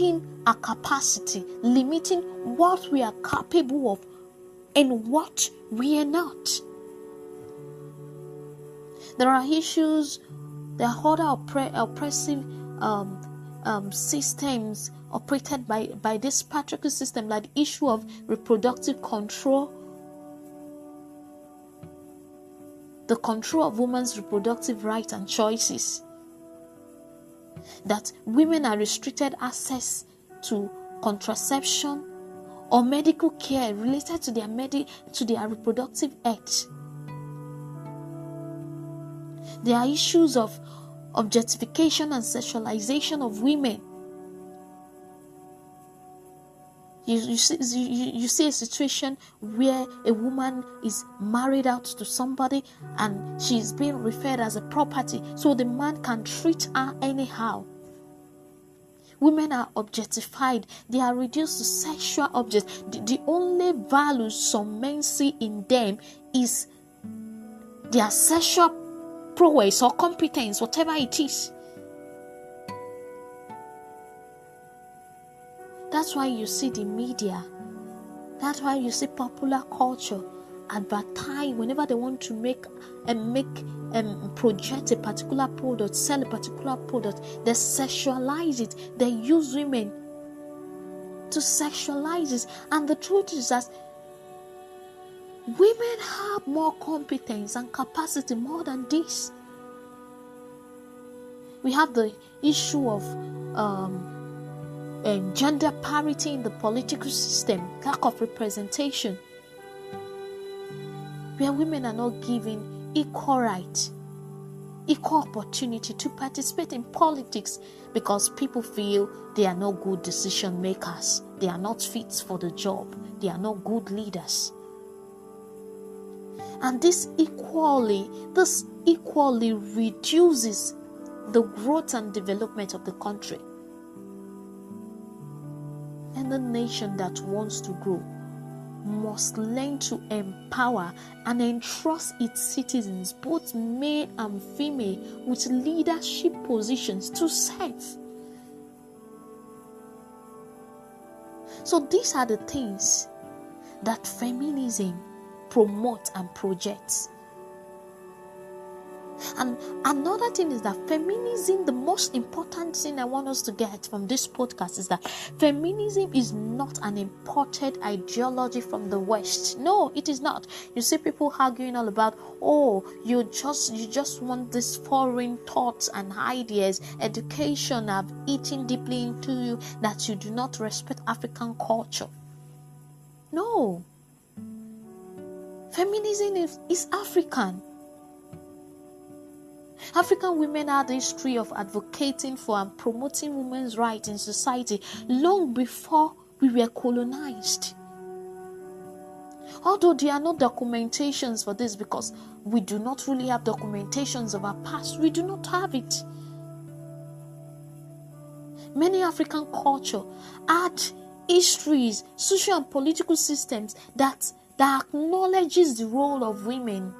limiting our capacity, limiting what we are capable of and what we are not. There are issues, there are other oppressive systems operated by this patriarchal system, like the issue of reproductive control, the control of women's reproductive rights and choices, that women are restricted access to contraception or medical care related to their reproductive health. There are issues of objectification and sexualization of women. You see a situation where a woman is married out to somebody and she's being referred as a property, so the man can treat her anyhow. Women are objectified. They are reduced to sexual objects. The only value some men see in them is their sexual prowess or competence, whatever it is. That's why you see the media, that's why you see popular culture advertise whenever they want to project a particular product, sell a particular product, they sexualize it. They use women to sexualize it. And the truth is that women have more competence and capacity more than this. We have the issue of gender parity in the political system, lack of representation, where women are not given equal rights, equal opportunity to participate in politics because people feel they are not good decision makers, they are not fit for the job, they are not good leaders. And this equally reduces the growth and development of the country. And the nation that wants to grow must learn to empower and entrust its citizens, both male and female, with leadership positions to serve. So these are the things that feminism promotes and projects. And another thing is that feminism, the most important thing I want us to get from this podcast is that feminism is not an imported ideology from the West. No, it is not. You see people arguing all about, you just want these foreign thoughts and ideas. Education have eaten deeply into you that you do not respect African culture. No. Feminism is African. African women had a history of advocating for and promoting women's rights in society long before we were colonized. Although there are no documentations for this, because we do not really have documentations of our past, we do not have it. Many African cultures had histories, social and political systems that acknowledges the role of women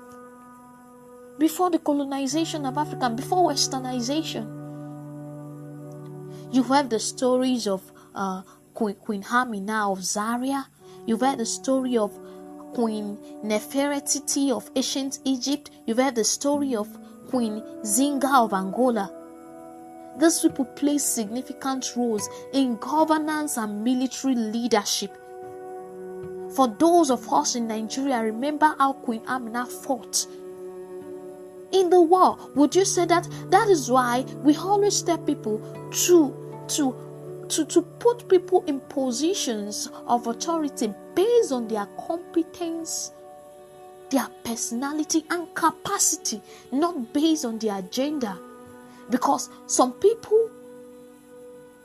before the colonization of Africa, before westernization. You've heard the stories of Queen Amina of Zaria. You've heard the story of Queen Nefertiti of ancient Egypt. You've heard the story of Queen Zinga of Angola. These people play significant roles in governance and military leadership. For those of us in Nigeria, remember how Queen Amina fought in the war. Would you say that is why we always tell people to put people in positions of authority based on their competence, their personality and capacity, not based on their gender? Because some people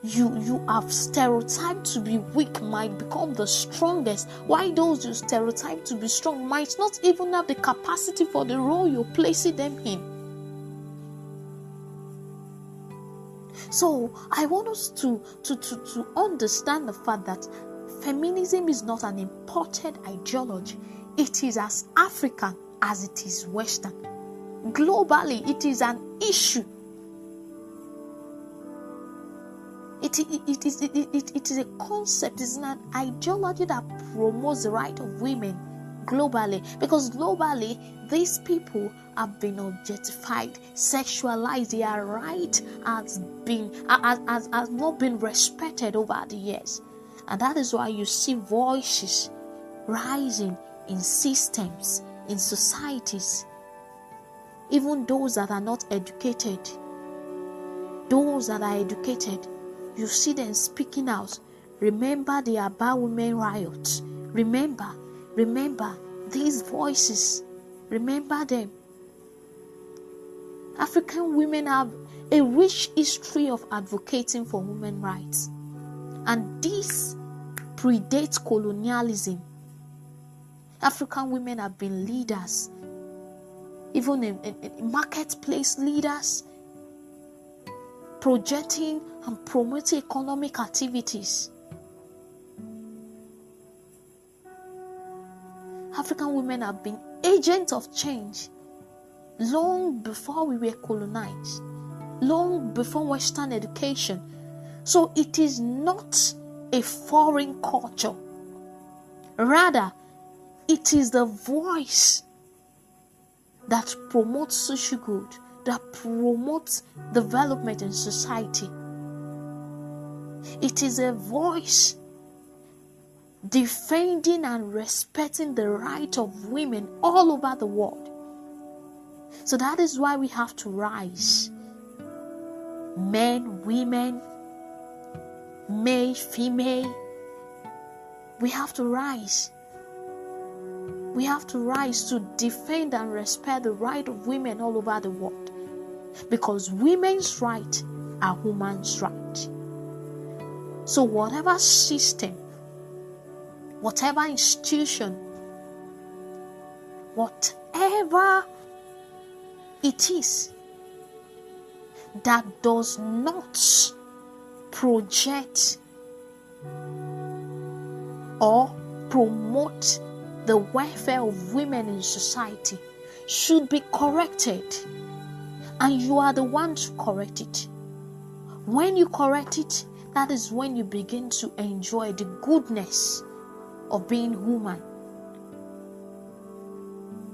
you have stereotyped to be weak might become the strongest, while those you stereotype to be strong might not even have the capacity for the role you're placing them in. So I want us to understand the fact that feminism is not an imported ideology. It is as African as it is Western. Globally, it is an issue. It is a concept, it's an ideology that promotes the right of women globally, because globally these people have been objectified, sexualized. Their right has not been respected over the years, and that is why you see voices rising in systems, in societies, even those that are not educated. Those that are educated, you see them speaking out. Remember the Aba Women Riot. Remember these voices. Remember them. African women have a rich history of advocating for women's rights, and this predates colonialism. African women have been leaders, even in marketplace leaders, projecting and promoting economic activities. African women have been agents of change long before we were colonized, long before Western education. So it is not a foreign culture. Rather, it is the voice that promotes social good, that promotes development in society. It is a voice defending and respecting the right of women all over the world. So that is why we have to rise. Men, women, male, female, we have to rise. We have to rise to defend and respect the right of women all over the world, because women's rights are women's rights. So whatever system, whatever institution, whatever it is that does not project or promote the welfare of women in society should be corrected, and you are the one to correct it. When you correct it, that is when you begin to enjoy the goodness of being human.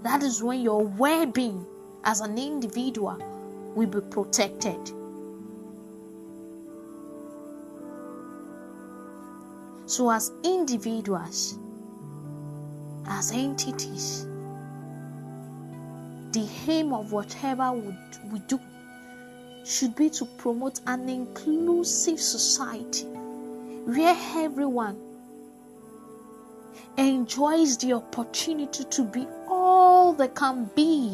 That is when your well-being as an individual will be protected. So as individuals, as entities, the aim of whatever we do should be to promote an inclusive society where everyone enjoys the opportunity to be all they can be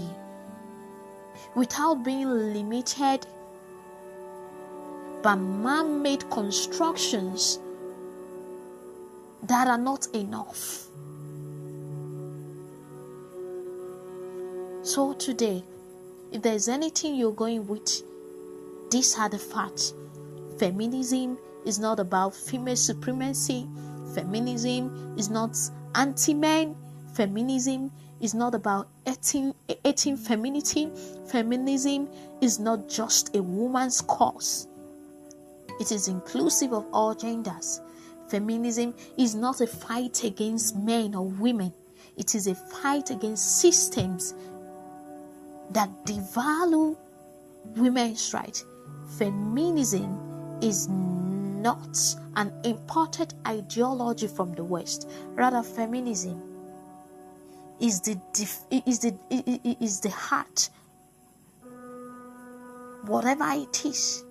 without being limited by man-made constructions that are not enough. So today, if there's anything you're going with, these are the facts. Feminism is not about female supremacy. Feminism is not anti-men. Feminism is not about hating femininity. Feminism is not just a woman's cause. It is inclusive of all genders. Feminism is not a fight against men or women. It is a fight against systems that devalue women's rights. Feminism is not an imported ideology from the West. Rather, feminism is the heart, whatever it is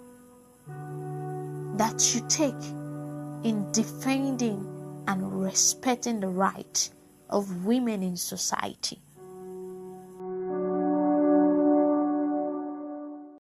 that you take in defending and respecting the right of women in society.